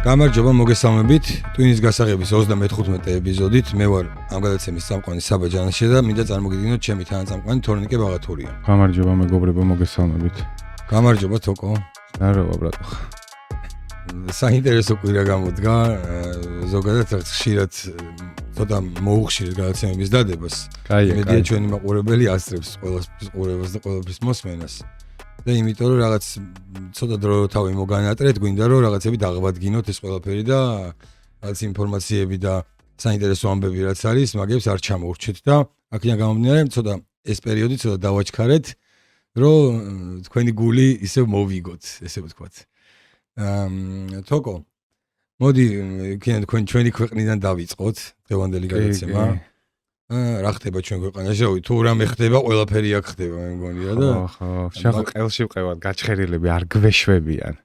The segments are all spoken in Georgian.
გამარჯობა, მოგესალმებით. ტვინის გასაღების 35 ეპიზოდით მე ვარ ამ გადაცემის წამყვანი საბა ჯანაშია და მინდა წარმოგიდგინოთ ჩემი თანაწამყვანი თორნიკე ბაღათურია. გამარჯობა, მეგობრებო, მოგესალმებით. გამარჯობა, თოკო. ნაროვა, ბრატო. საინტერესო კვირა გამოდგა, ზოგადად ხშირად ცოტა მოუხშირეთ გადაცემების დადებას. იმედია ჩვენი მაყურებელი ასწრებს ყველას ყურებას და ყველაფრის მოსმენას. და იმიტომ რომ რაღაც ცოტა დრო თავი მოგანატრეთ, გვინდა რომ რაღაცები დაღვადგინოთ ეს ყველაფერი და რაღაც ინფორმაციები და საინტერესო ამბები რაც არის, მაგებს არ ჩამოურჩეთ და აქედან გამომდინარე, ცოტა ეს პერიოდი ცოტა დავაჩქარეთ, რომ თქვენი გული ისევ მოვიგოთ, ესე ვთქვათ. თოკო, მოდი თქვენ ჩვენი ქვეყნიდან დავიწყოთ დღევანდელი გადაცემა. რა ხდება ჩვენ ქვეყანაში, თუ რამე ხდება, ყველაფერი აქ ხდება, მე მგონია და ხო, შეხო ყელში ვყევათ, გაჩხერილები არ გვეშვებიან.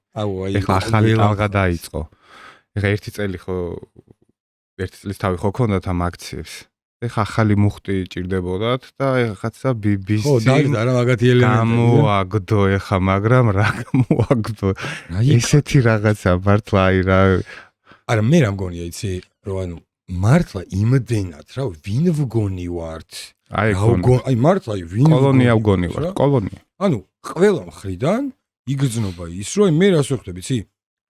ეხლა ახალი ალღა დაიწყო. ეხლა ერთი წელი ხო ერთი წლის თავი ხო ქონდათ ამ აქციებს. ეხლა ახალი მუხტი ჭირდებოდათ და ეხლა BBC ხო, და რა მაგათი ელემენტები გამოაგდო ეხლა, მაგრამ რა გამოაგდო. ესეთი რაღაცა მართლა აი რა. არა, მე რა მგონია, იცი, რომ ანუ მართლა იმდენად, რა ვინ ვგონი ვართ? აი მართლა ვინ კოლონია ვგონი ვართ, კოლონია. ანუ ყველა მხრიდან იგრძნობა ის, რომ მე რას ვხვდები, იცი?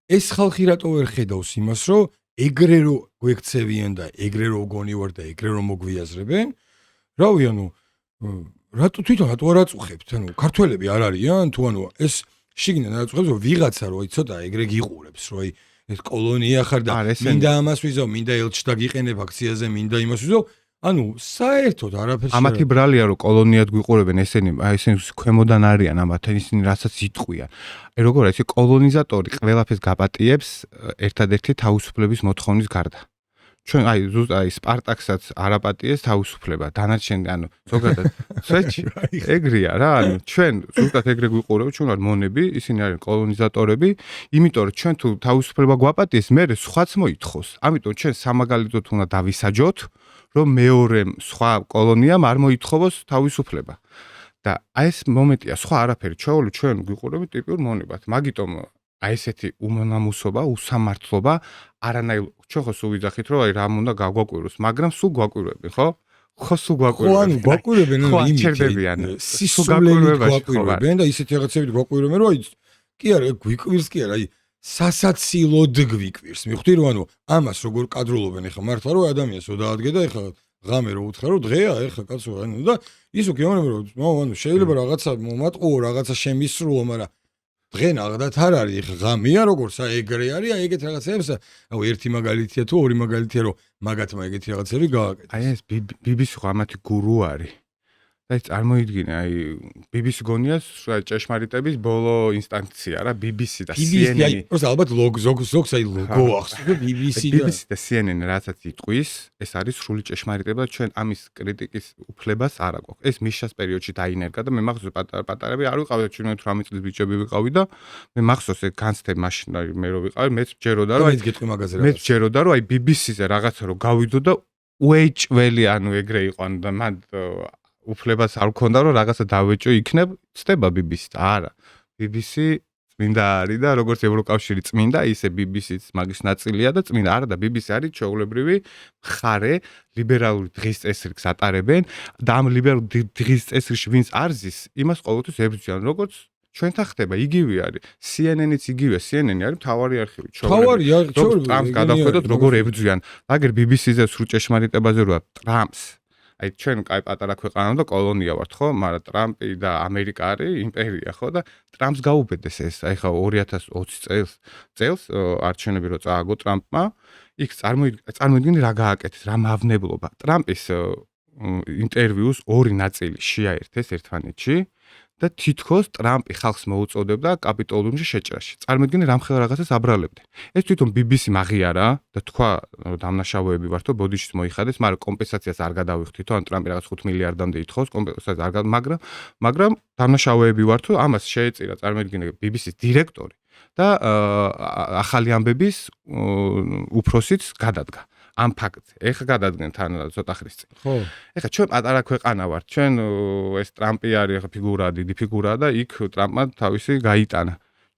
ეს ხალხი რატო ვერ ხედავს იმას, რომ ეგრე რო გვექცევიან და ეგრე რო ვგონი ვარ და ეგრე რო მოგვიაზრებენ? რავი, ანუ რატო თვითონ რატო არ აწუხებთ? ანუ ქართველები არ არიან? თუ ანუ ეს შიგნიდან არ აწუხებს, რომ ვიღაცა რო აი ცოტა ეგრე გიყურებს, რომ აი ეს კოლონია ხარ და მინდა ამას ვიზავ, მინდა ელჩთა გიყენებ აქციაზე, მინდა იმას ვიზავ. ანუ საერთოდ არაფერს ამათი ბრალია რომ კოლონიად გვიყურებენ ესენი ქვემოდან არიან ამათ ისინი რასაც იტყვიან. აი როგორ არის კოლონიზატორი ყველაფერს გაპატიებს ერთადერთი თავისუფლების მოთხოვნის გარდა. ჩვენ აი ზუსტად აი სპარტაკსაც არაპატიეს თავისუფლება, დანარჩენი ანუ ზოგადად სვეჩი ეგრეა რა, ანუ ჩვენ ზუსტად ეგრე გვიყურებთ, ჩვენ ვარ მონები, ისინი არიან კოლონიზატორები, იმიტომ რომ ჩვენ თუ თავისუფლება გვაპატიეს, მე სხვაც მოითხოვს. ამიტომ ჩვენ სამაგალითოდ უნდა დავისაჯოთ, რომ მეორე სხვა კოლონიამ არ მოითხოვოს თავისუფლება. და აი ეს მომენტია, სხვა არაფერი, ჩვენ გვიყურებით ტიპიურ მონებად. მაგიტომ აი ესეთი უმონამუსობა, უსამართლობა არანაირ ჩვენ ხო სულ ვიძახით რომ აი რამ უნდა გაგვაკვიროს, მაგრამ სულ გვაკვირვებენ, ხო? ხო სულ გვაკვირვებენ. ხო, ანუ გვაკვირვებენ, ანუ იმიჩერდებიან. სისულელით გვაკვირვებენ და ისეთი რაღაცებით გვაკვირვებენ, რომ აი კი არა, გვიკვირს კი არა, აი სასაცილოდ გვიკვირს. მიხვდი რომ ანუ ამას როგორ კადრულობენ ეხლა მართლა რომ ადამიანს რო დაადგე და ეხლა ღამე რო უთხრა რომ დღეა ეხლა კაცო ანუ და ის უკეონებ რომ ანუ შეიძლება რაღაცა მომატყუო, რაღაცა შემისრულო, მაგრამ დღე ნახდათ არ არის ეხლა ღამეა როგორც აი ეგრე არის, აი ეგეთ რაღაცებს, აუ ერთი მაგალითია თუ ორი მაგალითია რომ მაგათმა ეგეთი რაღაცები გააკეთეს. აი ეს BBC ხო ამათი გურუ არის. და ის წარმოიდგინე, აი BBC გონია ჭეშმარიტების ბოლო ინსტანცია რა, BBC და CNN. აი, просто ალბათ ზოგს აი ლოგო ახსოვს BBC და CNN რასაც იტყვის, ეს არის სრული ჭეშმარიტება, ჩვენ ამის კრიტიკის უფლებას არ აგვაქვს. ეს მიშას პერიოდში დაინერგა და მე მახსოვს პატარები არ ვიყავდა, ჩვენ 18 წლის ბიჭები ვიყავი და მე მახსოვს ეგ განცდები მაშინ მე რო ვიყავი, მეც ჯეროდა რომ აი გეტყვი მაგაზე რა. მეც ჯეროდა რომ აი BBC-ზე რაღაცა რო გავიდო და უეჭველი ანუ ეგრე იყო ანუ და მან უფლებას არ გქონდა რომ რაღაცა დავეჭო იქნებ, ცდება BBC-ს. არა. BBC წმინდა არის და როგორც ევროკავშირი წმინდა, ისე BBC-ს მაგის ნაწილია და წმინდა. არა და BBC არის ჩვეულებრივი მხარე, ლიბერალური დღის წესრიგს ატარებენ და ამ ლიბერალურ დღის წესრიგში ვინც არ ზის, იმას ყოველთვის ებრძვიან, როგორც ჩვენთან ხდება, იგივე არის. CNN-იც იგივე, CNN არის მთავარი არქივი. თავარია, ტრამპს გადახვედოთ როგორ ებრძვიან. აგერ BBC-ზე სრულ ჭეშმარიტებაზე როა ტრამპს აი ჩვენ კაი პატარა ქვეყანა და კოლონია ვართ ხო, მაგრამ ტრამპი და ამერიკა არის იმპერია ხო და ტრამპს გაუბედეს ეს. აი ხა 2020 წელს არჩევნები რო წააგო ტრამპმა, იქ წარმოიდგინე რა გააკეთეს, რა მავნებლობა. ტრამპის ინტერვიუს ორი ნაწილი შეაერთეს ერთმანეთში და თითქოს ტრამპი ხალხს მოუწოდებდა კაპიტოლიუმში შეჭრაში. წარმოიდგინე რამხელა რაღაცას აბრალებდნენ. ეს თვითონ BBC მაღიარა და თქვა დამნაშავეები ვართო, ბოდიშიც მოიხადეს, მაგრამ კომპენსაციას არ გადავიხდითო, ან ტრამპი რაღაც 5 მილიარდამდე ითხოვს, კომპენსაციას არ მაგრამ დამნაშავეები ვართო, ამას შეეწირა წარმოიდგინე BBC-ს დირექტორი და ახალი ამბების უფროსიც გადადგა. ამ ფაქტს. ეხლა გადადგენ თან ცოტა ხნის წინ. ხო. ეხლა ჩვენ პატარა ქვეყანა ვართ. ჩვენ ეს ტრამპი არის ეხლა ფიგურაა, დიდი ფიგურაა და იქ ტრამპმა თავისი გაიტანა.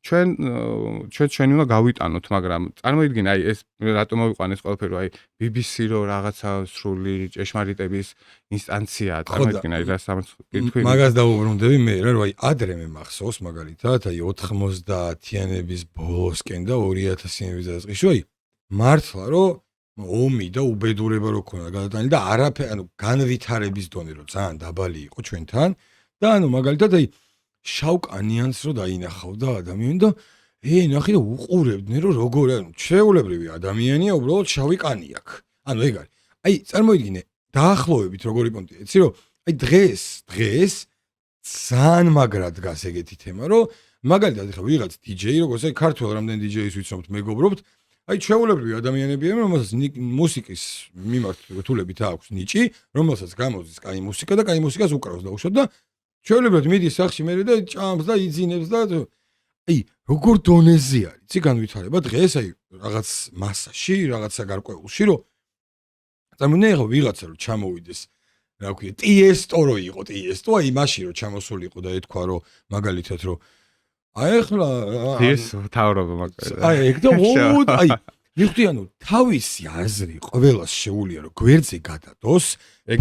ჩვენ უნდა გავიტანოთ, მაგრამ წარმოიდგინე, აი ეს რატომ მოვიყვანეს ყველაფერი, აი BBC რო რაღაცა სრული ჭეშმარიტების ინსტანციაა, წარმოიდგინე, აი რა სამართლი. მაგას დავუბრუნდები მე რა, რომ აი ადრე მე მახსოვს მაგალითად, აი 90-იანების ბოლოსკენ და 2000-იანების დასაწყისში, აი მართლა რომ ომი და უბედურება რო ქონდა გადატანილი და არაფერი, ანუ განვითარების დონე რო ძალიან დაბალი იყო ჩვენთან და ანუ მაგალითად აი შავკანიანს რო დაინახავდა ადამიანი და ნახე და უყურებდნენ რომ როგორ ანუ ჩვეულებრივი ადამიანია უბრალოდ შავი კანი აქვს. ანუ ეგ არის. აი წარმოიდგინე დაახლოებით როგორი პონტია. იცი რომ აი დღეს ძალიან მაგრად დგას ეგეთი თემა რომ მაგალითად ხა ვიღაც DJ როგორც აი ქართველ რამდენი DJ-ის ვიცნობთ მეგობრობთ აი ჩვეულებრივი ადამიანებია რომელსაც მუსიკის მიმართ რთულებით აქვს ნიჭი რომელსაც გამოდის კაი მუსიკა და კაი მუსიკას უკრავს და უშოთ და ჩვეულებრივად მიდის სახში მე და ჭამს და იძინებს და აი როგორ დონეზე არის იცი განვითარება დღეს აი რაღაც მასაში რაღაცა გარკვეულში რომ წარმოიდგინე ხო ვიღაცა რომ ჩამოვიდეს რა ქვია ტიესტო რო იყო ტიესტო აი მაშინ რომ ჩამოსულიყო და ეთქვა რომ მაგალითად რომ აი ახლა ეს თავრობა მაგალითად აი ეგ და აი მიხდი ანუ თავისი აზრი ყველას შეუულია რომ გვერდზე გადადოს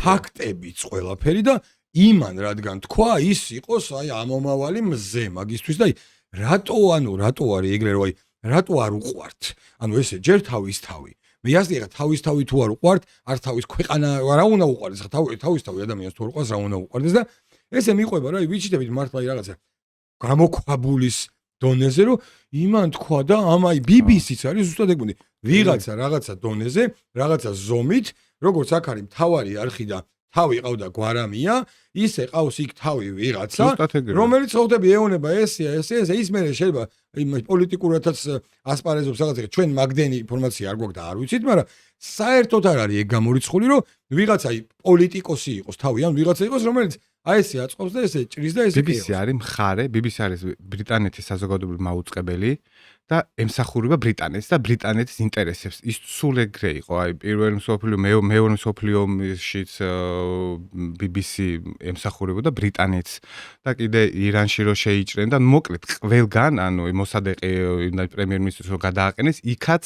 ფაქტებიც ყველაფერი და იმან რადგან თქვა ის იყოს აი ამომავალი მზე მაგისთვის და აი რატო არის ეგრე რომ აი რატო არ უყვართ ანუ ესე ჯერ თავის თავი მე ასეთი ხა თავის თავი თუ არ უყვართ არ თავის ქვეყანა რა უნდა უყვარდეს ხა თავის თავი ადამიანს თუ არ უყვარს რა უნდა უყვარდეს და ესე მიყვება რა ვიჩიტებით მართლა რაღაცა გამოქვაბულის დონეზე რომ იმან თქვა და ამაი BBC-ც არის ზუსტად ეგ მომდი ვიღაცა რაღაცა დონეზე რაღაცა ზომით როგორც აქ არის მთავარი არხი და თავი ყავდა გვარამია ისე ყავს იქ თავი ვიღაცა რომელიც ხოვდები ეონება ესია ის მე შეიძლება პოლიტიკურათაც ასპარეზობს რაღაცა ჩვენ მაგდენი ინფორმაცია არ გვაქვს და არ ვიცით მაგრამ საერთოდ არ არის ეგ გამორიცხული რომ ვიღაცა პოლიტიკოსი იყოს თავი ან ვიღაცა იყოს რომელიც აი ესე აწყობს და ესე ჭრის და ესე BBC არის მხარე, BBC არის ბრიტანეთის საზოგადოებრივი მაუწყებელი და ემსახურება ბრიტანეთს და ბრიტანეთის ინტერესებს. ის სულ ეგრე იყო, აი პირველი მსოფლიო მეორე მსოფლიო ომშიც BBC ემსახურებოდა ბრიტანეთს და კიდე ირანში რო შეიჭრენ და მოკლედ ყველგან, ანუ მოსადეყი პრემიერ-მინისტრის რო გადააყენეს, იქაც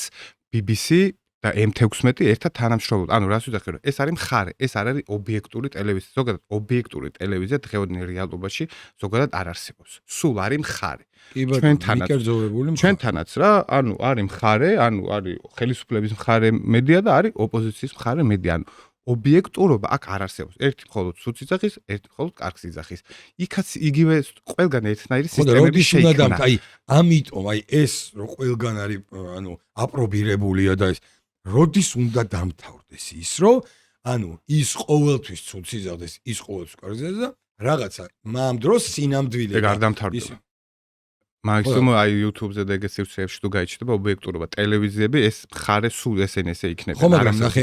BBC და M16 ერთად თანამშრომლობ. ანუ რას ვიძახი რომ ეს არის მხარე, ეს არ არის ობიექტური ტელევიზია. ზოგადად ობიექტური ტელევიზია დღევანდელ რეალობაში ზოგადად არ არსებობს. სულ არის მხარე. ჩვენთანაც რა, ანუ არის მხარე, ანუ არის ხელისუფლების მხარე მედია და არის ოპოზიციის მხარე მედია. ანუ ობიექტურობა აქ არ არსებობს. ერთი მხოლოდ სუც იძახის, ერთი მხოლოდ კარგს იძახის. იქაც იგივე ყველგან ერთნაირი სისტემები შეიქმნა. აი, ამიტომ აი ეს რო ყველგან არის, ანუ აპრობირებულია და ეს როდის უნდა დამთავრდეს ის, რომ ანუ ის ყოველთვის ცუც იზახდეს, ის ყოველთვის კარგს და რაღაცა მამ დროს სინამდვილე ეგ არ დამთავრდება. მაგისუმ აი YouTube-ზე და ეგ სივრცეებში თუ გაიჩნდება ობიექტურობა, ტელევიზიები ეს მხარე სულ ესე იქნება. ხო, მაგრამ ნახე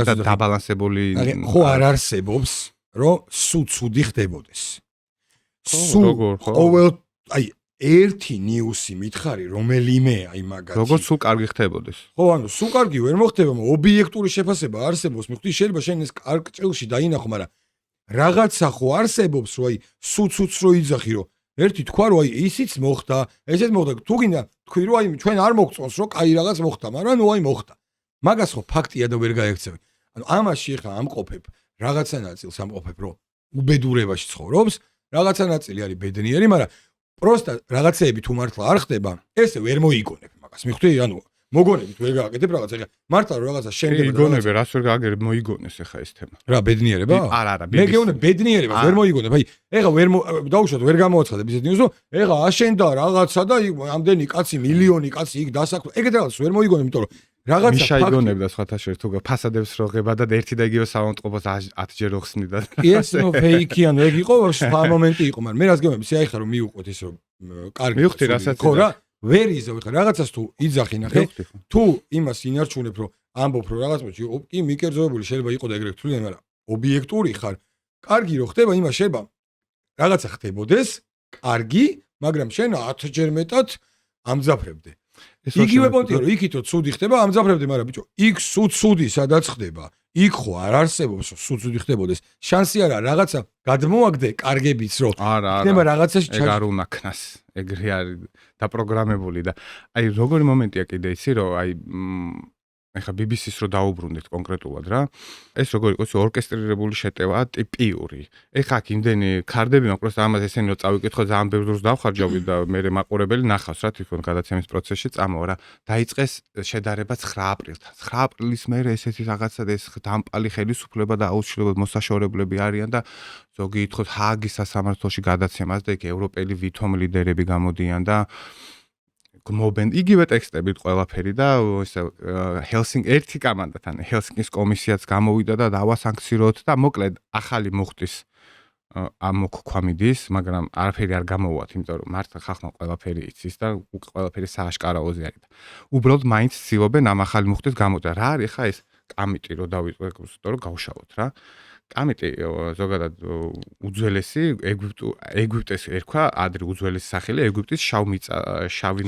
რა დაბალანსებული ხო არ არსებობს, რომ სულ ცუდი ხდებოდეს. სულ ყოველ აი ერთი ნიუსი მითხარი რომელიმე აი მაგათი როგორ სულ კარგი ხდებოდეს ხო ანუ სულ კარგი ვერ მოხდება ობიექტური შეფასება არსებობს მე ხვდი შეიძლება შენ ეს კარგ ჭრილში დაინახო მაგრამ რაღაცა ხო არსებობს რომ აი სუცუც რო იძახი რომ ერთი თქვა რომ აი ისიც მოხდა ესეც მოხდა თუ გინდა თქვი რომ აი ჩვენ არ მოგწონს რომ კაი რაღაც მოხდა მაგრამ ნუ აი მოხდა მაგას ხო ფაქტია და ვერ გაექცევი ანუ ამაში ხა ამყოფებ რაღაცა ნაწილს ამყოფებ რომ უბედურებაში ცხოვრობს რაღაცა ნაწილი არის ბედნიერი მაგრამ просто რაღაცეები თუ მართლა არ ხდება, ესე ვერ მოიგონებ მაგას. მიხვდი? ანუ მოგონებით ვერ გააკეთებ რაღაცა. ეხლა მართლა რომ რაღაცა შენდება. მოიგონებ, რას ვერ გააგერებ, მოიგონეს ეხა ეს თემა. რა, ბედნიერება? არა, მე გეუბნები ბედნიერება ვერ მოიგონებ. აი, ეხლა ვერ დაუშვათ, ვერ გამოაცხადებ ისეთ ნიუსს, რომ ეხლა აშენდა რაღაცა და ამდენი კაცი, მილიონი კაცი იქ დასაქმდა. ეგეთ რაღაცას ვერ მოიგონებ, იმიტომ რომ რაღაცა ფაქტი მიშაიგონებდა სხვათა შორის თუ ფასადებს როღება და ერთი და იგივე საავადმყოფოს 10 ჯერ ხსნიდა. ეს ნო ფეიქი ანუ ეგ იყო სხვა მომენტი იყო, მაგრამ მე რას გეუბნები, აი ხა რომ მიუყვეთ ის რომ კარგი მივხვდი რასაც ხო რა ვერ იზავ ხა რაღაცას თუ იძახი ნახე თუ იმას ინარჩუნებ რომ ამბობ რომ რაღაც მოჩი კი მიკერძოებული შეიძლება იყო და ეგრე თვლიან მაგრამ ობიექტური ხარ კარგი რო ხდება იმას შეიძლება რაღაცა ხდებოდეს კარგი მაგრამ შენ 10 ჯერ მეტად ამძაფრებდე იგივე პონტია რომ იქითო ცუდი ხდება ამძაფრებდე მაგრამ ბიჭო იქ ცუდი სადაც ხდება იქ ხო არ არსებობს სუძუდი ხდებოდეს. შანსი არა რაღაცა გადმოაგდე კარგებიც რომ იქნება რაღაცაში ეგ არ უნდა ქნას. ეგრე არის დაპროგრამებული და აი როგორი მომენტია კიდე იცი რომ აი ეხა BBC-ს რო დაუბრუნდეთ კონკრეტულად რა. ეს როგორი იყოს ორკესტრირებული შეტევაა ტიპიური. ეხა აქ იმდენი ქარდები მაქვს, ამას ესენი რო წავიკითხო ძალიან ბევრ დროს დავხარჯავდი და მე მაყურებელი ნახავს რა თვითონ გადაცემის პროცესში წამოვა რა. დაიწყეს შედარება 9 აპრილთან. 9 აპრილის მერე ესეთი რაღაცა ეს დამპალი ხელისუფლება და აუცილებლად მოსაშორებლები არიან და ზოგი ითხოვთ ჰააგის სასამართლოში გადაცემას და იქ ევროპელი ვითომ ლიდერები გამოდიან და მობენ იგივე ტექსტებით ყველაფერი და ესე ერთი კამანდათან ჰელსინკის კომისიაც გამოვიდა და დავასანქციროთ და მოკლედ ახალი მუხტის ამოქქვამიდის, მაგრამ არაფერი არ გამოვათ, იმიტომ რომ მართლა ხალხმა ყველაფერი იცის და ყველაფერი სააშკარაოზე არის და უბრალოდ მაინც ცდილობენ ამ ახალი მუხტის გამოდრა. რა არის ხა ეს კამიტი რო დავიწყოთ რომ გავშავოთ რა. კამიტი ზოგადად უძველესი ეგვიპტეს ერქვა ადრე უძველესი სახელი ეგვიპტის შავი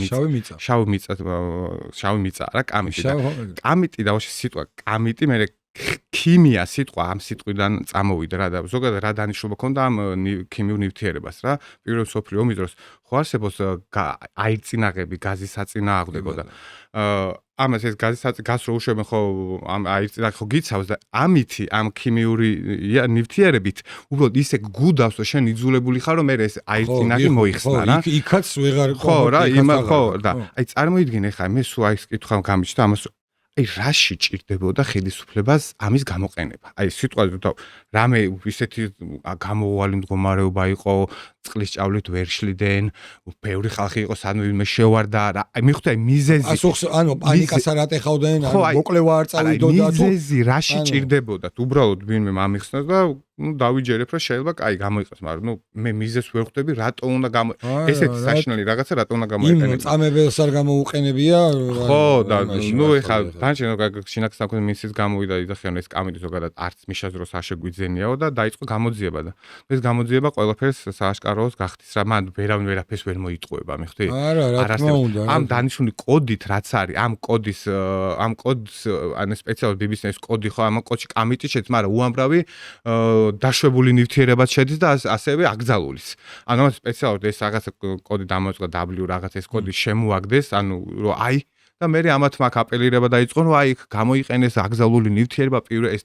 მიწა რა კამიტი და კამიტი და ვაში სიტყვა კამიტი მე ქიმია სიტყვა ამ სიტყვიდან წამოვიდა რა და ზოგადად რა დანიშნულება ქონდა ამ ქიმიურ ნივთიერებას რა პირველ მსოფლიო ომის დროს ხო არსებობს აირწინაღები გაზის საწინააღმდეგო და ამას ეს გაზს რო უშვებენ ხო ამ აირწინაღი ხო გიცავს და ამითი ამ ქიმიური ნივთიერებით უბრალოდ ისე გუდავს რომ შენ იძულებული ხარ რომ მე ეს აირწინაღი მოიხსნა რა იქაც ვეღარ ხო რა ხო და აი წარმოიდგინე ხა მე სულ აი კითხვა გამიჩნდა ამას აი რაში ჭირდებოდა ხელისუფლებას ამის გამოყენება. აი სიტყვაზე და რამე ისეთი გამოუვალი მდგომარეობა იყო, წყლის ჭავლით ვერ შლიდნენ, ბევრი ხალხი იყო სანუ იმე შევარდა რა. აი მიხვდი აი მიზეზი. ანუ პანიკას არ ატეხავდნენ, მოკლევა არ წავიდოდა თუ მიზეზი რაში ჭირდებოდათ? უბრალოდ ვინმე ამიხსნას და ну დავიჯერებ რომ შეიძლება კაი გამოიყოს, მაგრამ ну მე მიზეს ვერ ხვდები რატო უნდა ესეთი საშინელი რაღაცა რატო უნდა გამოიყენებინა. იმ წამებელს არ გამოუყენებია? ხო და ну ეხა თანჩენო შინაგან საქმეთა მინისტრის გამოვიდა იდახიან ეს კამიტი ზოგადად არც მიშას დროს არ შეგვიძენიაო და დაიწყო გამოძიება და ეს გამოძიება ყველაფერს სააშკაროოს გახდის რა მან ვერავინ ვერაფერს ვერ მოიწყვება მიხვდი? არა რა თქმა უნდა. ამ დანიშნული კოდით რაც არის ამ კოდს ან სპეციალურად BBC-ს კოდი ხო ამ კოდში კამიტი შედის, მაგრამ უამრავი დაშვებული ნივთიერებად შედის და ასევე აკრძალულის. ანუ ამ სპეციალურად ეს რაღაცა კოდი დამოწვა W რაღაც ეს კოდი შემოაგდეს, ანუ რომ აი და მე ამათ მაგ აპელირება დაიწყო რომ აი გამოიყენეს აკრძალული ნივთიერება პირველ ეს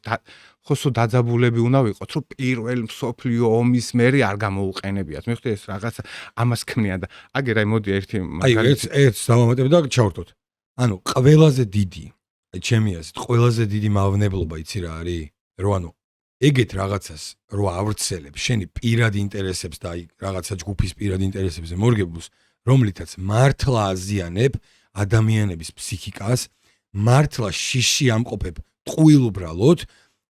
ხოსო დაძაბულები უნდა ვიყოთ რომ პირველ მსოფლიო ომის მერე არ გამოუყენებიათ. მე ხვდი ეს რაღაცა ამას ქმნიან და აგერ აი მოდი ერთი მაგალითად ერთ დავამატებ და ჩავრთოთ. ანუ ყველაზე დიდი აი ჩემი აზრით ყველაზე დიდი მავნებლობა იცი რა არის? რომ ანუ ეგეთ რაღაცას რო ავრცელებ შენი პირადი ინტერესებს და აი რაღაცა ჯგუფის პირადი ინტერესებზე მორგებულს, რომლითაც მართლა აზიანებ ადამიანების ფსიქიკას, მართლა შიში ამყოფებ ტყუილ უბრალოდ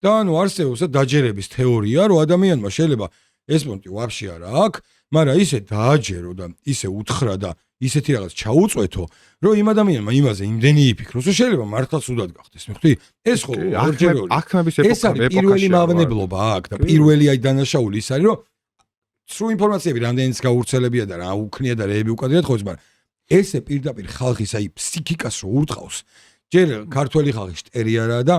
და ანუ არსებობს დაჯერების თეორია, რომ ადამიანმა შეიძლება ეს პონტი ვაფშე არა აქვს, მაგრამ ისე დააჯერო და ისე უთხრა და ისეთი რაღაც ჩაუწვეთო, რომ იმ ადამიანმა იმაზე იმდენი იფიქროს, რომ შეიძლება მართლა სუდად გახდეს. მე ხვდი, ეს ხო აქმების ეს არის პირველი მავნებლობა აქ და პირველი აი დანაშაული ის არის, რომ სრულ ინფორმაციები რამდენიც გაურცელებია და რა უქნია და რეები უკადრიათ ხო, მაგრამ ესე პირდაპირ ხალხის აი ფსიქიკას რო ურტყავს, ჯერ ქართველი ხალხი შტერი არაა და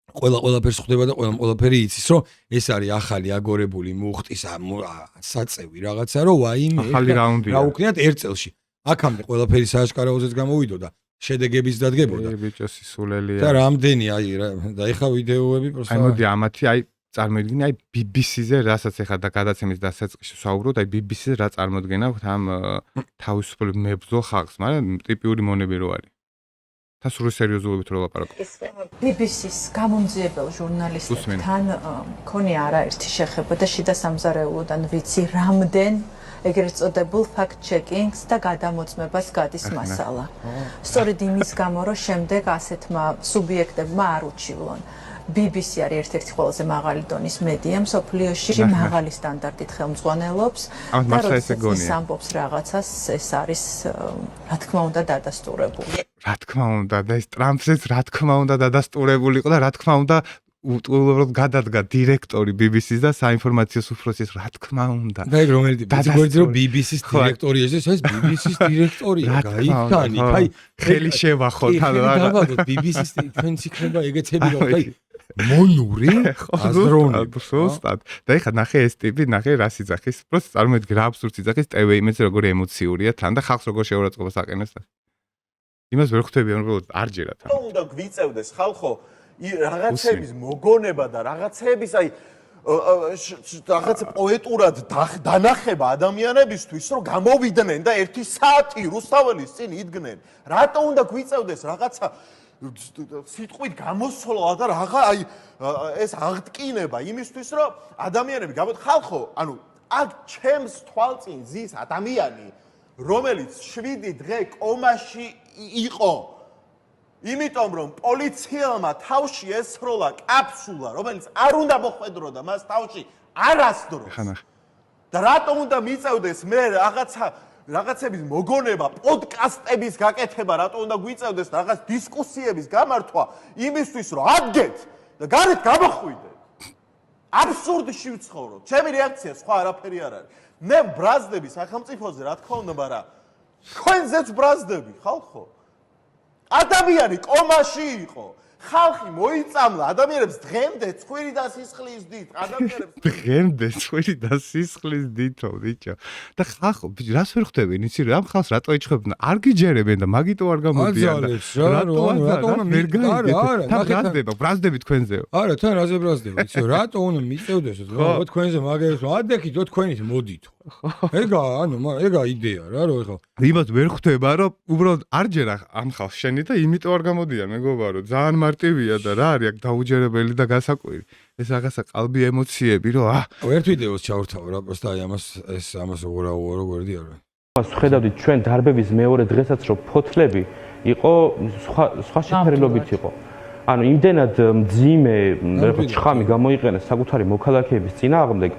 ყველაფერს ხვდება და ყველაფერი იცის, რომ ეს არის ახალი აგორებული მუხტის საწევი რაღაცა, რომ ვაიმე ახალი რაუნდია. რა უქნიათ ერთ წელში. აქამდე ყველაფერი სააშკარაოზეც გამოვიდო და შედეგების დადგებოდა. ბიჭოსი სულელია. და რამდენი აი და ეხა ვიდეოები პროსტა. აი მოდი ამათი აი წარმოიდგინე აი BBC-ზე რასაც ეხა და გადაცემის დასაწყისში ვსაუბრობ, აი BBC-ზე რა წარმოდგენა ამ თავისუფლ მებრძოლ ხალხს, მაგრამ ტიპიური მონები რო არის. და სულ სერიოზულობით რო ლაპარაკობ. BBC-ს გამომძიებელ ჟურნალისტებთან მქონია არაერთი შეხება და შიდა სამზარეულოდან ვიცი რამდენ ეგრეთ წოდებულ fact-checking-ს და გადამოწმებას გადის მასალა. სწორედ იმის გამო, რომ შემდეგ ასეთმა სუბიექტებმა არ უჩივლონ. BBC არის ერთ-ერთი ყველაზე მაღალი დონის მედია მსოფლიოში, მაღალი სტანდარტით ხელმძღვანელობს და როდესაც ამბობს რაღაცას, ეს არის რა თქმა უნდა დადასტურებული. რა თქმა უნდა და ეს ტრამპსაც რა თქმა უნდა დადასტურებული იყო და რა თქმა უნდა უბრალოდ გადადგა დირექტორი BBC-ს და საინფორმაციო უფროსის რა თქმა უნდა. და ეგ რომელი ტიპი გვერდზე რომ BBC-ს დირექტორი ეს BBC-ს დირექტორია, გაიგანი, აი ხელი შევახოთ, ანუ რა BBC-ს ჩვენც იქნება ეგეთები რომ აი მონური ზუსტად და ეხლა ნახე ეს ტიპი ნახე რა სიძახის просто წარმოიდგინე რა აბსურდ სიძახის TV იმედზე როგორი ემოციურია თან და ხალხს როგორ შეურაცხყოფას აყენებს იმას ვერ ხვდები უბრალოდ არ ჯერა თან უნდა გვიწევდეს ხალხო რაღაცების მოგონება და რაღაცების აი რაღაც პოეტურად დანახება ადამიანებისთვის რომ გამოვიდნენ და 1 საათი რუსთაველის წინ იდგნენ რატო უნდა გვიწევდეს რაღაცა სიტყვით გამოსვლა და რაღა აი ეს აღტკინება იმისთვის რომ ადამიანები ხალხო ანუ აქ ჩემს თვალწინ ზის ადამიანი რომელიც 7 დღე კომაში იყო იმიტომ რომ პოლიციელმა თავში ესროლა კაფსულა რომელიც არ უნდა მოხვედროდა მას თავში არასდროს და რატომ უნდა მიწევდეს მე რაღაცების მოგონება, პოდკასტების გაკეთება, რატომ უნდა გვიწევდეს რაღაც დისკუსიების გამართვა იმისთვის, რომ ადგეთ და გარეთ გამოხვიდეთ. აბსურდში ვცხოვრობ. ჩემი რეაქცია სხვა არაფერი არ არის. მე ბრაზდები სახელმწიფოზე, რა თქმა უნდა, მაგრამ თქვენზეც ბრაზდები, ხალხო. ადამიანი კომაში იყო. ხალხი მოიწამლა ადამიანებს დღემდე ცხვირი და სისხლის დით ადამიანებს დღემდე ცხვირი და სისხლის დითო ბიჭო და ხალხო ბიჭო რას ვერ ხვდები იცი რა ხალხს რატო ეჩხებდნენ არ გიჯერებენ და მაგიტო არ გამოდიან რატო ვერ გაიგეთ ბრაზდები თქვენზეო არა თან რაზე ბრაზდება იცი რატო უნდა მიწევდეს რა თქვენზე მაგერს ადექით თქვენით მოდითო ეგა ანუ ეგა იდეა რა რო ეხა იმას ვერ ხვდება რომ უბრალოდ არ ჯერა ამ ხალხს შენი და იმიტომ არ გამოდიან მეგობარო ძალიან მარტივია და რა არის აქ დაუჯერებელი და გასაკვირი ეს რაღაცა ყალბი ემოციები რომ ერთ ვიდეოს ჩავრთავ რა პროსტა აი ამას როგორ დიარ მას ხედავდით ჩვენ დარბების მეორე დღესაც რომ ფოთლები იყო სხვა შეფერილობით იყო ანუ იმდენად მძიმე ჩხამი გამოიყენეს საკუთარი მოქალაქეების წინააღმდეგ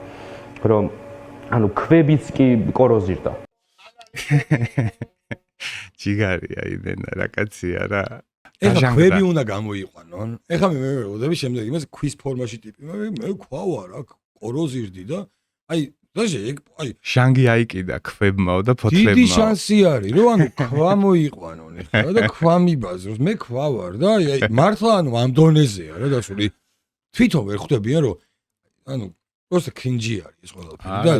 რომ ანუ ქვებიც კი კოროზირდა ჯიგარია იმენა რა კაცია რა ეხა ქვები უნდა გამოიყვანონ ეხა მე ვეუბნები შემდეგ იმას ქვის ფორმაში ტიპი მე ქვავა რა კოროზირდი და აი აი შანგი აიკიდა ქვებმაო და ფოთლებმაო დიდი შანსი არის რომ ანუ ქვა მოიყვანონ ეხლა და ქვა მიბაზროს მე ქვა ვარ და აი მართლა ანუ ამ დონეზეა რა დასული თვითონ ვერ ხვდებიან რომ ანუ просто კრინჯი არის ეს ყველაფერი და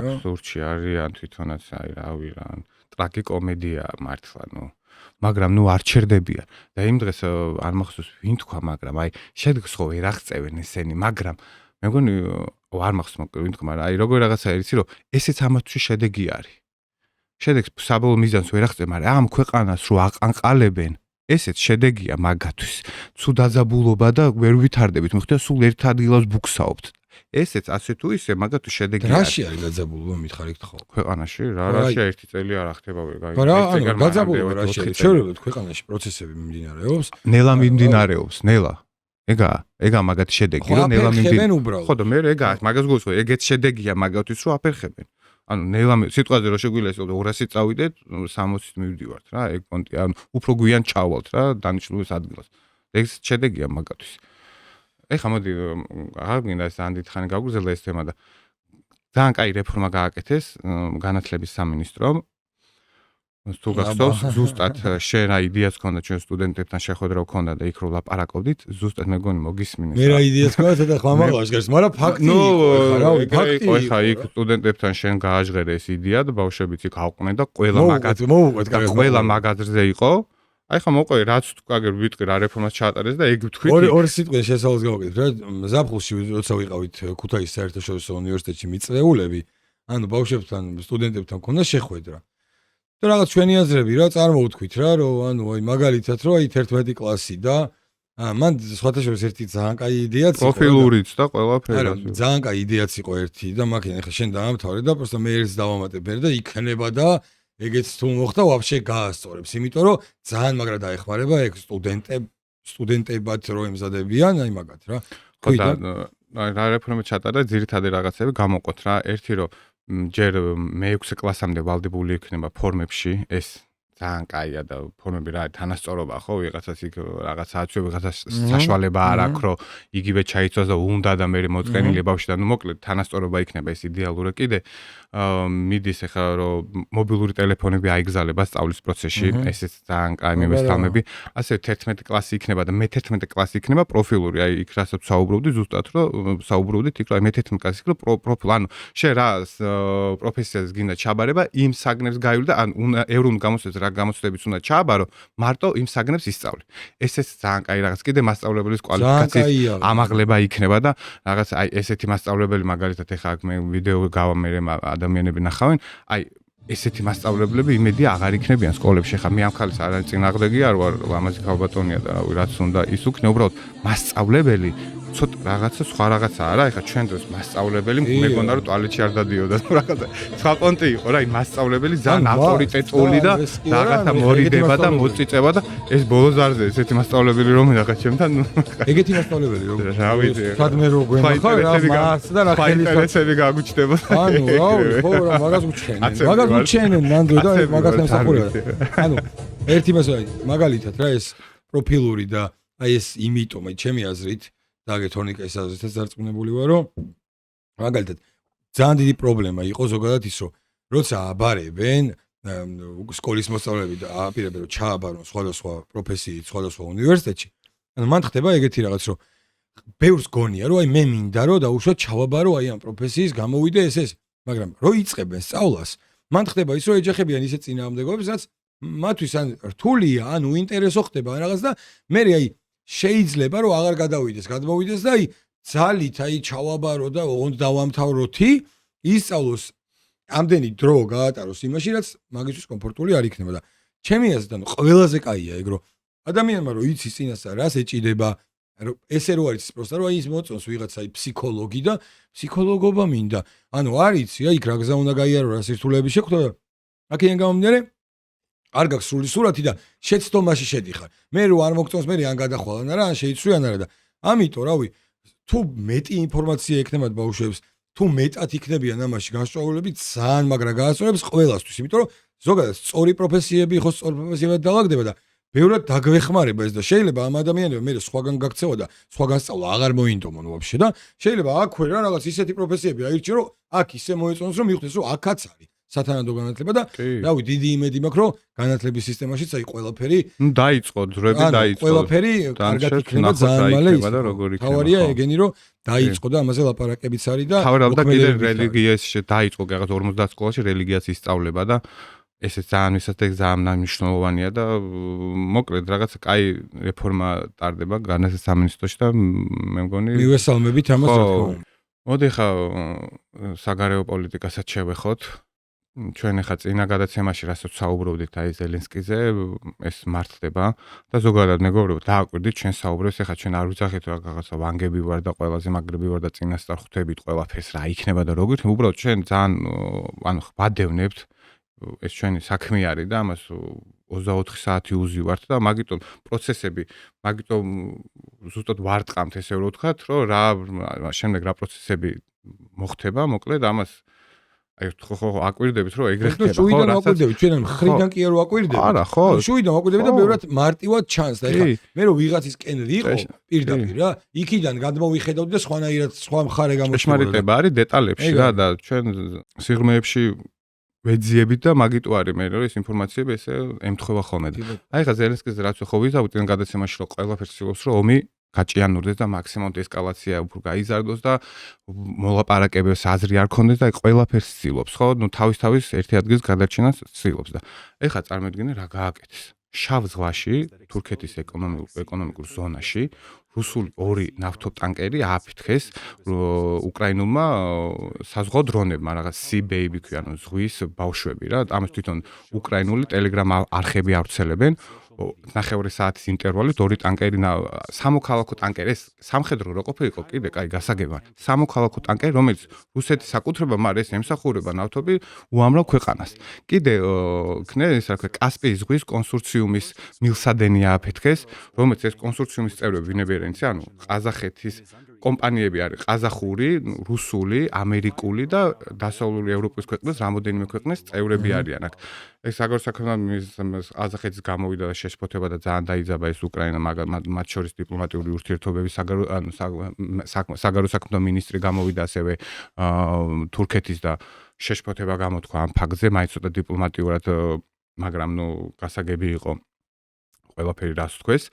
აბსურდში არიან თვითონაც აი რავი რა ტრაგიკომედია მართლა ნუ მაგრამ ნუ არ ჩერდებიან და იმ დღეს არ მახსოვს ვინ თქვა მაგრამ აი შედეგს ხო ვერ აღწევენ ესენი მაგრამ მე მგონი არ მახსოვს ვინ თქვა მაგრამ აი როგორ რაღაცა იცი რომ ესეც ამათთვის შედეგი არის შედეგს საბოლოო მიზანს ვერ აღწევ მაგრამ ამ ქვეყანას რო აყანყალებენ ესეც შედეგია მაგათვის ცუდ დაძაბულობა და ვერ ვითარდებით მოხდა სულ ერთ ადგილას ბუქსაობთ ესეც ასე თუ ისე მაგათვის შედეგი არის რაში არის დაძაბულობა მითხარით ხო ქვეყანაში რაში ერთი წელი არ ახდება ვერ გაიგე რა დაძაბულობა რაში არის შეურებოთ ქვეყანაში პროცესები მიმდინარეობს ნელა მიმდინარეობს ნელა ეგა მაგათი შედეგი რომ ნელა მიმდინარეობს ხო და მე ეგა მაგას გულს ეგეც შედეგია მაგათვის რომ აფერხებენ ანუ ნელა სიტყვაზე რო შეგვიძლია 200 წავიდეთ 60-ით მივდივართ რა ეგ პონტი ანუ უფრო გვიან ჩავალთ რა დანიშნულის ადგილას ეგ შედეგია მაგათვის ეხლა მოდი არ გინდა ეს ანდით ხანი გაგვგრძელდა ეს თემა და ძალიან კაი რეფორმა გააკეთეს განათლების სამინისტრომ თუ გახსოვს ზუსტად შენ რა იდეაც ქონდა ჩვენ სტუდენტებთან შეხვედრა ქონდა და იქ რო ლაპარაკობდით ზუსტად მე გონი მოგისმინეს მე რა იდეაც ქონდა და ხმა მაგას მაგრამ ფაქტი იყო ეხა იქ სტუდენტებთან შენ გააჟღერე ეს იდეა და ბავშვებიც იქ აყვნენ და ყველა მაგაზრზე იყო აი ხა მოყვე რაც კაგერ ვიტყვი რა რეფორმას ჩაატარეს და ეგ ვთქვით ორი სიტყვის შესავალს გავაკეთებ რა ზაფხულში როცა ვიყავით ქუთაისის საერთაშორისო უნივერსიტეტში მიწვეულები ანუ ბავშვებთან სტუდენტებთან ქონდა შეხვედრა და რაღაც ჩვენი აზრები რა წარმოვთქვით რა რომ ანუ აი მაგალითად რომ აი 11 კლასი და მან სხვათა შორის ერთი ძალიან კაი იდეაც იყო პროფილურიც და ყველაფერი ძალიან კაი იდეაც იყო ერთი და მაგენ ახლა შენ დაამთავრე და პროსტა მე ერთს დავამატებ და იქნება და ეგეც თუ მოხდა ვაფშე გაასწორებს იმიტომ რომ ძალიან მაგრა დაეხმარება ეგ სტუდენტებად რო ემზადებიან აი მაგათ რა ხო და რა რეფორმები ჩატარა ძირითადი რაღაცები გამოყოთ რა ერთი რომ ჯერ მე-6 კლასამდე ვალდებული იქნება ფორმებში ეს ძალიან კაია და ფორმები რა თანასწორობა ხო ვიღაცას იქ რაღაცააცვე ვიღაცას საშუალება არ აქვს რომ იგივე ჩაიცვას და უნდა და მე მოწყენილი ბავშვი და ნუ მოკლედ თანასწორობა იქნება ეს იდეალურად კიდე მიდის ახლა რომ მობილური ტელეფონები აიგზალება სწავლის პროცესში ესეც ძალიან კაი მიმესალმები ასე 11 კლასი იქნება და მე-11 კლასი იქნება პროფილური აი იქ რასაც საუბრობდი ზუსტად რომ საუბრობდით იქ რომ მე-11 კლასი იქნება პროფილ ანუ შენ რა პროფესიას გინდა ჩაბარება იმ საგნებს გაივლი და ან ევროპულ გამოცდებს რა გამოცდებიც უნდა ჩააბარო მარტო იმ საგნებს ისწავლი ესეც ძალიან კაი რაღაც კიდე მასწავლებლის კვალიფიკაციის ამაღლება იქნება და რაღაც აი ესეთი მასწავლებელი მაგალითად ეხლა მე ვიდეო გავა მე ადამიანები ნახავენ აი ესეთი მასწავლებლები იმედია აღარ იქნებიან სკოლებში ხა მე ამ ხალხს არ წინააღმდეგი არ ვარ ამაზე ქალბატონია და რაც უნდა ის უკნე უბრალოდ მასწავლებელი ცოტა რაღაცა სხვა რაღაცა არა ეხლა ჩვენ დროს მასწავლებელი მეგონა რომ ტუალეტში არ დადიოდა რაღაცა სხვა კონტი იყო რა იმ მასწავლებელი ძალიან ავტორიტეტული და რაღაცა მორიდება და მოწიწება და ეს ბოლოს არზე ესეთი მასწავლებელი რომ რაღაც ჩემთან ეგეთი მასწავლებელი რომ რა ვიცი სადმე რო გვემახა რა მას და რა ხელისები გაგუჩნდება ანუ ხო რა მაგას უჩენენ ნანდო და მაგას ნამსახურებად ანუ ერთი მასალა მაგალითად რა ეს პროფილური და აი ეს იმიტომ აი ჩემი აზრით დაგეთონიკა ეს აზრითაც დარწმუნებული ვარ რომ მაგალითად ძალიან დიდი პრობლემა იყო ზოგადად ის რომ როცა აბარებენ სკოლის მოსწავლეები და აპირებენ რომ ჩააბარონ სხვადასხვა პროფესიით სხვადასხვა უნივერსიტეტში ანუ მან ხდება ეგეთი რაღაც რომ ბევრს გონია რომ აი მე მინდა რომ დაუშვათ ჩავაბარო აი ამ პროფესიის გამოვიდე ეს მაგრამ რო იწყებენ სწავლას მან ხდება ის რომ ეჯახებიან ისეთ წინააღმდეგობებს რაც მათთვის ან რთულია ან უინტერესო ხდება რაღაც და მე აი შეიძლება რომ აღარ გადმოვიდეს და აი ძალით აი ჩავაბარო და ოღონდ დავამთავროთი ისწავლოს ამდენი დრო გაატაროს იმაში რაც მაგისთვის კომფორტული არ იქნება და ჩემი აზრით ანუ ყველაზე კაია ეგ რომ ადამიანმა რომ იცის წინასწარ რას ეჭიდება ესე რო არის პროსტა რომ აი ის მოწონს ვიღაცა აი ფსიქოლოგი და ფსიქოლოგობა მინდა ანუ არ იცი აი იქ რა გზა უნდა გაიარო რა სირთულეები შეხვდა და აქედან გამომდინარე არ გაქვს სრული სურათი და შეცდომაში შედიხარ. მე რო არ მოგწონს მე ან გადახვალან არა ან შეიცვლიან არა და ამიტომ რავი თუ მეტი ინფორმაცია ექნებათ ბავშვებს თუ მეტად იქნებიან ამაში განსწავლულები ძალიან მაგრა გაასწორებს ყველასთვის იმიტომ რომ ზოგადად სწორი პროფესიები ხო სწორი პროფესიებად დაალაგდება და ბევრად დაგვეხმარება ეს და შეიძლება ამ ადამიანებმა მე სხვაგან გაქცევა და სხვაგან სწავლა აღარ მოინდომონ ვაფშე და შეიძლება აქვე რა რაღაც ისეთი პროფესიები აირჩიო რომ აქ ისე მოეწონს რომ მიხვდეს რომ აქაც არის სათანადო განათლება და რავი დიდი იმედი მაქვს რომ განათლების სისტემაშიც აი ყველაფერი ნუ დაიწყო ძრები დაიწყო ყველაფერი კარგად იქნება ძალიან მალე იქნება და როგორ იქნება თავარია ეგენი რომ დაიწყო და ამაზე ლაპარაკებიც არის და თავარია და კიდე რელიგიაში დაიწყო რაღაც 50 სკოლაში რელიგიას ისწავლება და ესეც ძალიან ვისათვის ძალიან მნიშვნელოვანია და მოკლედ რაღაცა კაი რეფორმა ტარდება განათლების სამინისტროში და მე მგონი მივესალმებით ამას რა თქმა უნდა მოდი ხა საგარეო პოლიტიკასაც შევეხოთ ჩვენ ახლა წინა გადაცემაში რასაც საუბრობდით აი ზელენსკიზე ეს მართლდება და ზოგადად მეგობრებო დააკვირდით ჩვენ საუბრებს ახლა ჩვენ არ ვიცახეთ რაღაცა ვანგები ვარ და ყველაზე მაგრები ვარ და წინასწარ ხვდებით ყველაფერს რა იქნება და როგორ უბრალოდ ჩვენ ძალიან ანუ ვადევნებთ ეს ჩვენი საქმე არის და ამას 24 საათი უზივართ და მაგიტომ პროცესები მაგიტომ ზუსტად ვარტყამთ ესე რომ ვთქვათ რომ რა შემდეგ რა პროცესები მოხდება მოკლედ ამას აი ხო აკვირდებით რომ ეგრე ხდება ხო შუიდან აკვირდებით ჩვენ მხრიდან კი არ ვაკვირდებით არა ხო შუიდან აკვირდებით და ბევრად მარტივად ჩანს და ეხლა მე რომ ვიღაცისკენ ვიყო პირდაპირ რა იქიდან გადმოვიხედავდი და სხვანაირად სხვა მხარე გამოჩნდა შეშმარიტება არის დეტალებში რა და ჩვენ სიღრმეებში ვეძიებით და მაგიტო არის მე რომ ეს ინფორმაციები ესე ემთხვევა ხოლმე და აი ხა ზელენსკის რაც ხო ვიზავთ წინ გადაცემაში რომ ყველაფერს ცდილობს რომ ომი გაჭიანურდეს და მაქსიმალურად ესკალაცია უფრო გაიზარდოს და მოლაპარაკებებს აზრი არ ქონდეს და ყველაფერს ცდილობს ხო ნუ თავის ერთი ადგილს გადარჩენას ცდილობს და ეხლა წარმოიდგინე რა გააკეთეს შავ ზღვაში თურქეთის ეკონომიკურ ზონაში რუსული ორი ნავთობტანკერი ააფრთხეს უკრაინულმა საზღვაო დრონებმა რაღაც Sea Baby ქვია ანუ ზღვის ბავშვები რა ამას თვითონ უკრაინული ტელეგრამ არხები ავრცელებენ ნახევარი საათის ინტერვალით ორი ტანკერი სამოქალაქო ტანკერი ეს სამხედრო რო ყოფილიყო კიდე კაი გასაგებია სამოქალაქო ტანკერი რომელიც რუსეთის საკუთრება მაგრამ ეს ემსახურება ნავთობი უამრავ ქვეყანას კიდე ქნე ეს რა ქვია კასპიის ზღვის კონსორციუმის მილსადენი ააფეთქეს რომელიც ეს კონსორციუმის წევრები ვინებერენიცი ანუ ყაზახეთის კომპანიები არის ყაზახური, რუსული, ამერიკული და დასავლური ევროპის ქვეყნის რამოდენიმე ქვეყნის წევრები არიან აქ. ეს საგარეო საქმეთა ყაზახეთის გამოვიდა და შეშფოთება და ძალიან დაიძაბა ეს უკრაინა, მაგრამ მათ შორის დიპლომატიური ურთიერთობების საგარეო საქმეთა მინისტრი გამოვიდა ასევე თურქეთის და შეშფოთება გამოთქვა ამ ფაქტზე, მაინც ცოტა დიპლომატიურად, მაგრამ გასაგები იყო ყველაფერი რას თქვეს.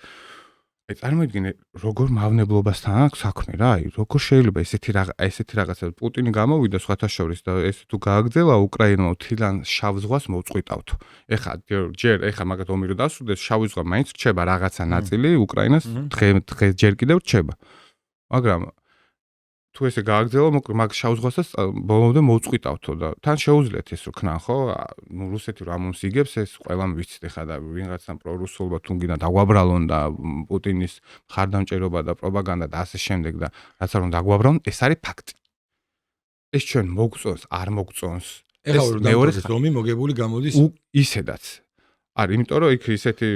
აი წარმოიდგინე როგორ მავნებლობასთან აქვს საქმე რა, აი როგორ შეიძლება ესეთი რაღაცა პუტინი გამოვიდა სხვათა შორის და ეს თუ გააგრძელა უკრაინამ თილან შავ ზღვას მოუწყვიტავთ. ეხლა მაგათ ომი რო დასრულდეს, შავი ზღვა მაინც რჩება რაღაცა ნაწილი უკრაინას დღეს ჯერ კიდევ რჩება. მაგრამ თუ ესე გააგრძელა, მაგ შავ ზღვასაც ბოლომდე მოუწყვიტავთო და თან შეუძლიათ ეს რო ქნან, ხო? რუსეთი რომ ამომს იგებს, ეს ყველამ ვიცით ეხლა და ვინღაცამ პრორუსულობა თუ გინდა დაგვაბრალონ და პუტინის მხარდამჭერობა და პროპაგანდა და ასე შემდეგ და რაც არ უნდა დაგვაბრალონ, ეს არის ფაქტი. ეს ჩვენ მოგწონს, არ მოგწონს. ეხლა მეორე ომი მოგებული გამოდის ისედაც. არის, იმიტომ რომ იქ ისეთი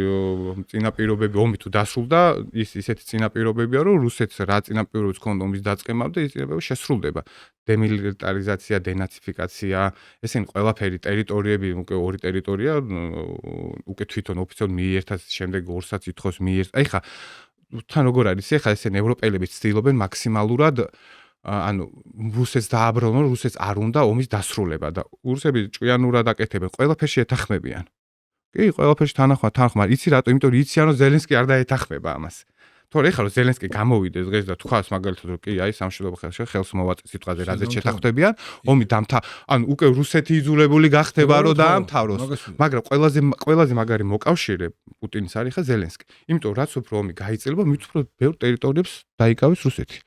წინაპირობები ომი თუ დასრულდა, ისეთი წინაპირობებია, რომ რუსეთს რა წინაპირობებს ჰქონდა ომის დაწყებამდე, ის წინაპირობები შესრულდება. დემილიტარიზაცია, დენაციფიკაცია, ესენი ყველაფერი ტერიტორიები, უკვე ორი ტერიტორია, უკვე თვითონ ოფიციალურად მიიერთა, შემდეგ ორსაც ითხოვს მიიერთა. აი ხა თან როგორ არის, ეხლა ესენი ევროპელები ცდილობენ მაქსიმალურად რუსეთს დააბრალონ, რუსეთს არ უნდა ომის დასრულება და რუსები ჭკვიანურად აკეთებენ, ყველაფერში ეთანხმებიან. კი, ყველაფერში თანახმად, იცი რატო? იმიტომ რომ იციან რომ ზელენსკი არ დაეთანხმება ამას. თორე ეხლა რომ ზელენსკი გამოვიდეს დღეს და თქვას მაგალითად რომ კი, აი სამშვიდობო ხელს მოვაწე სიტყვაზე რაზეც შეთანხმდებიან, ომი უკვე რუსეთი იძულებული გახდება რომ დაამთავროს. მაგრამ ყველაზე მაგარი მოკავშირე პუტინის არის ხა ზელენსკი. იმიტომ რაც უფრო ომი გაიწელება, მით უფრო ბევრ ტერიტორიებს დაიკავებს რუსეთი.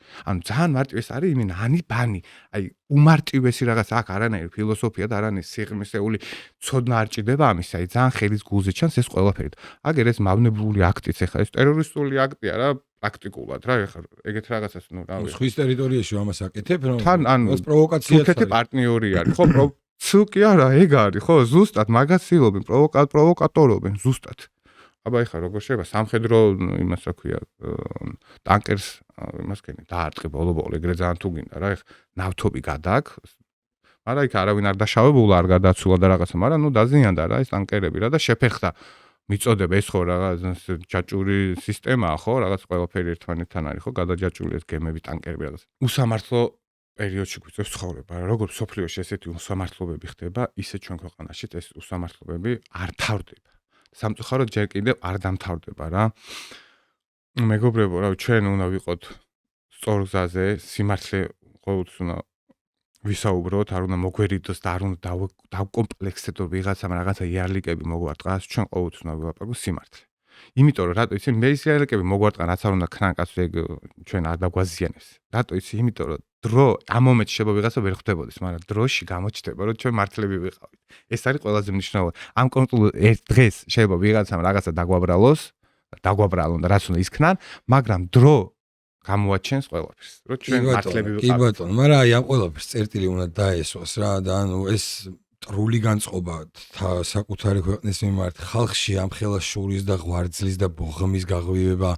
ძალიან მარტივ ეს არის იმენ ბანი, აი უმარტივესი რაღაც აქ არანაირი ფილოსოფია და არანაირი სიღრმისეული ცოდნა არ ჭირდება ამის, აი ძალიან ხელის გულზე ჩანს ეს ყველაფერი. აგერ ეს მავნებლური აქტიც ეხლა ეს ტერორისტული აქტია რა პრაქტიკულად რა ეხლა ეგეთ რაღაცას რა ხვის ტერიტორიაში ამას აკეთებ რომ ეს პროვოკაციაა თურქეთი პარტნიორი არის ხო ცუკი არა ეგ არის ხო ზუსტად მაგას ცდილობენ პროვოკატორობენ ზუსტად აბა ეხლა როგორ შეიძლება სამხედრო იმას რა ქვია ტანკერს იმას ქენი დაარტყი ბოლო ეგრე ძალიან თუ გინდა რა ეხლა ნავთობი გადააქ მაგრამ იქ არავინ არ დაშავებულა არ გადაცულა და რაღაცა მაგრამ დაზიანდა რა ეს ტანკერები რა და შეფეხდა მიწოდება ეს ხო რაღაც ჯაჭვური სისტემაა ხო რაღაც ყველაფერი ერთმანეთთან არის ხო გადაჯაჭვული ეს გემები ტანკერები რაღაც უსამართლო პერიოდში გვიწევს ცხოვრება როგორ სოფლიოში ესეთი უსამართლობები ხდება ისე ჩვენ ქვეყანაში ეს უსამართლობები არ თავდება სამწუხაროდ ჯერ კიდევ არ დამთავრდება რა მეგობრებო რა ჩვენ უნდა ვიყოთ სწორ გზაზე სიმართლე ყოველთვის უნდა ვისაუბროთ არ უნდა მოგვერიდოს და არ უნდა დავკომპლექსდეთ რომ ვიღაცამ რაღაცა იარლიკები მოგვარტყას ჩვენ ყოველთვის უნდა ვაპარაკოთ სიმართლე იმიტომ რომ რატო იცი მე ის იარლიკები მოგვარტყან რაც არ უნდა ქნან კაცს ეგ ჩვენ არ დაგვაზიანებს რატო იცი იმიტომ რომ დრო ამ მომენტში შეიძლება ვიღაცა ვერ ხვდებოდეს მაგრამ დროში გამოჩნდება რომ ჩვენ მართლები ვიყავით ეს არის ყველაზე მნიშვნელოვანი ამ კონკრეტულ ერთ დღეს შეიძლება ვიღაცამ რაღაცა დაგვაბრალონ და რაც უნდა ისქნან მაგრამ დრო გამოაჩენს ყველაფერს რომ ჩვენ მართლები ვიყავით კი ბატონო მაგრამ აი ამ ყველაფერს წერტილი უნდა დაესვას რა და ეს ტრული განწყობა საკუთარი ქვეყნის მიმართ ხალხში ამ ხელას შურის და ღვარძლის და ბოღმის გაღვივება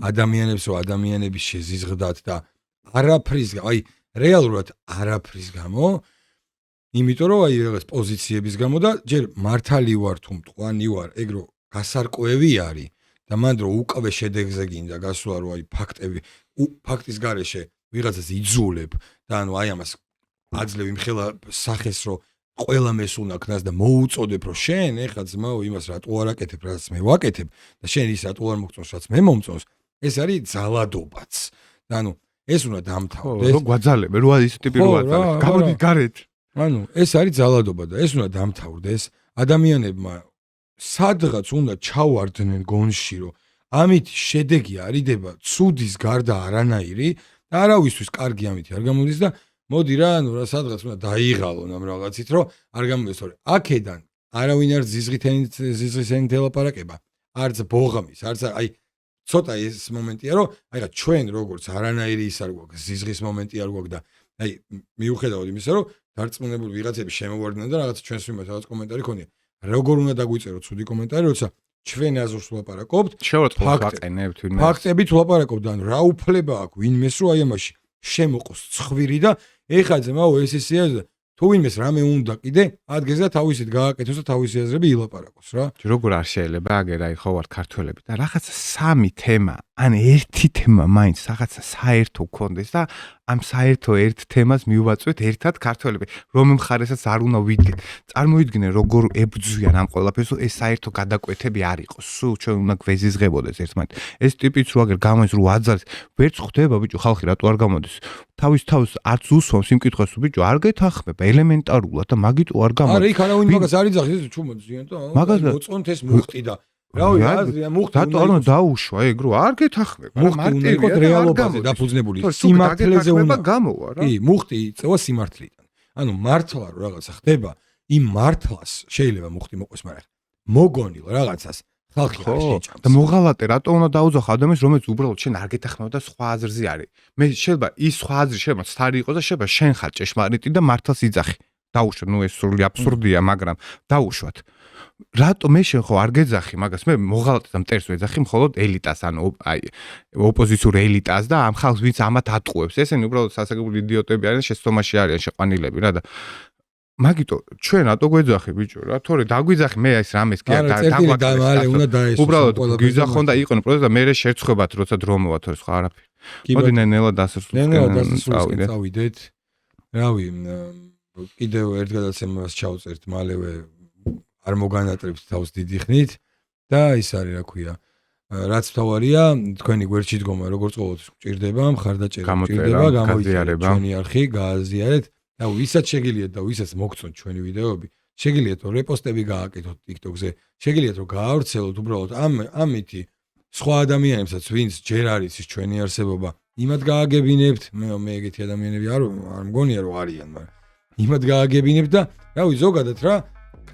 ადამიანებს რომ ადამიანები შეზიზღდათ და არაფრის აი რეალურად არაფრის გამო იმიტომ რომ აი რაღაც პოზიციების გამო და ჯერ მართალი ვარ თუ მტყვანი ვარ ეგ რომ გასარკვევი არის და მანდ რომ უკვე შედეგზე გინდა გასვლა რომ აი ფაქტის გარეშე ვიღაცას იძულებ და ანუ აი ამას აძლევ იმ ხელა სახეს რომ ყველა მეს უნდა ქნას და მოუწოდებ რომ შენ ეხლა ძმაო იმას რატო არ აკეთებ რაც მე ვაკეთებ და შენ ის რატო არ მოგწონს რაც მე მომწონს ეს არის ძალადობაც და ანუ ეს უნდა დამთავრდეს რო გვაძალებენ რო ის ტიპი რო აძალებს გამოდით გარეთ ანუ ეს არის ძალადობა და ეს უნდა დამთავრდეს ადამიანებმა სადღაც უნდა ჩავარდნენ გონში რომ ამით შედეგი არიდება ცუდის გარდა არანაირი და არავისთვის კარგი ამით არ გამოდის და მოდი რა ანუ რა სადღაც უნდა დაიღალონ ამ რაღაცით რომ არ გამოდის თორე აქედან არავინ არ ზიზღისენით ელაპარაკება არც ბოღმის არც აი ცოტა ეს მომენტია რომ აი რა ჩვენ როგორც არანაირი ის არ გვაქვს ზიზღის მომენტი არ გვაქვს და აი მიუხედავად იმისა რომ დარწმუნებული ვიღაცები შემოვარდნენ და რაღაც ჩვენს მიმართ რაღაც კომენტარი ქონია როგორ უნდა დაგვიწეროთ ცუდი კომენტარი როცა ჩვენ აზრს ვლაპარაკობთ. შევაწყოთ ვაყენებთ ვინმე. ფაქტებით ვლაპარაკობთ, ანუ რა უფლება აქვს ვინმეს რომ აი ამაში შემოყოს ცხვირი და ეხლა ძმაო ეს ისეა თუ ვინმეს რამე უნდა კიდე ადგეს და თავისით გააკეთოს და თავისი აზრები ილაპარაკოს რა. როგორ არ შეიძლება აგერ აი ხო ვარ ქართველები და რაღაცა სამი თემა ან ერთი თემა მაინც რაღაცა საერთო გქონდეს და ამ საერთო ერთ თემას მივაწვეთ ერთად ქართველები რომ მხარესაც არ უნდა ვიდგეთ წარმოიდგინე როგორ ებრძვიან ამ ყველაფერს ეს საერთო გადაკვეთები არ იყოს სულ ჩვენ უნდა გვეზიზღებოდეს ერთმანეთს ეს ტიპიც რო აგერ გამოის რო აძალს ვერც ხვდება ბიჭო ხალხი რატო არ გამოდის თავის არც უსვამს იმ კითხვას რომ ბიჭო არ გეთანხმება ელემენტარულად და მაგიტო არ გამოდის არა იქ არავინ მაგას არ იძახის ეს ჩუმოძიან და მოწონთ ეს მუხტი და რავი აზრია მუხტი რატო არ უნდა დაუშვა ეგ რო არ გეთანხმება მარტივია იყო რეალობაზე დაფუძნებული სიმართლეზე უნდა გამოვა რა კი მუხტი იწევა სიმართლიდან ანუ მართლა რო რაღაცა ხდება იმ მართლას შეიძლება მუხტი მოყოს მაგრამ მოგონილ რაღაცას ხალხი არ შეჭამს და მოღალატე რატო უნდა დაუძახო ადამიანს რომელიც უბრალოდ შენ არ გეთანხმება და სხვა აზრზე არის მე შეიძლება ის სხვა აზრი შეიძლება სტარი იყოს და შეიძლება შენ ხარ ჭეშმარიტი და მართლს იძახი დაუშვა ნუ ეს სრული აბსურდია მაგრამ დაუშვათ რატო მე შენ ხო არ გეძახი მაგას მე მოღალატე და მტერს ვეძახი მხოლოდ ელიტას ანუ აი ოპოზიციურ ელიტას და ამ ხალხს ვინც ამათ ატყუებს ესენი უბრალოდ სასაგებულ იდიოტები არიან შეცდომაში არიან შეყვანილები რა და მაგიტო ჩვენ რატო გვეძახი ბიჭო რა თორე დაგვიძახი მე ეს რამეს კი არ დაგვაკეთე უბრალოდ გვიძახონ და იყვნენ პროცესი და მე შერცხვებათ როცა დრო მოვა თორე სხვა არაფერი მოდი ნელა დასასრულს წავიდეთ რავი კიდევ ერთ გადაცემას ჩავწერთ მალევე არ მოგანატრებს თავს დიდი ხნით და ის არის რა ქვია რაც თავარია თქვენი გვერდში დგომა როგორც ყოველთვის გჭირდება მხარდაჭერა გჭირდება გამოიწერეთ ჩვენი არხი გააზიარეთ და ვისაც შეგიძლიათ და ვისაც მოგწონთ ჩვენი ვიდეოები შეგიძლიათ რომ რეპოსტები გააკეთოთ TikTok-ზე შეგიძლიათ რომ გაავრცელოთ უბრალოდ ამითი სხვა ადამიანებსაც ვინც ჯერ არის ის ჩვენი არსებობა იმათ გააგებინებთ მე ეგეთი ადამიანები არ მგონია რომ არიან მაგრამ იმათ გააგებინებთ და რავი ზოგადად რა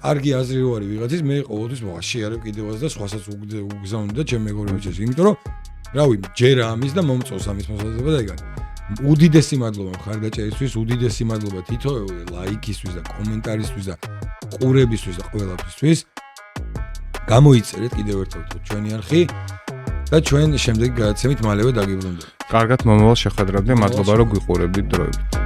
კარგი აზრი რო არის ვიღაცის მე ყოველთვის შეარებ კიდევაც და სხვასაც უგზავნი და ჩემ მეგობრებსაც იმიტომ რომ რავი ჯერ ამის და მომწონს ამის მოსაზრება და ეგ უდიდესი მადლობა მხარდაჭერისთვის უდიდესი მადლობა თითოეული ლაიქისთვის და კომენტარისთვის და ყურებისთვის და ყველაფრისთვის გამოიწერეთ კიდევ ერთხელ ჩვენი არხი და ჩვენ შემდეგი გადაცემით მალევე დაგიბრუნდებით კარგად მომავალ შეხვედრამდე მადლობა რომ გვიყურებდით დროებით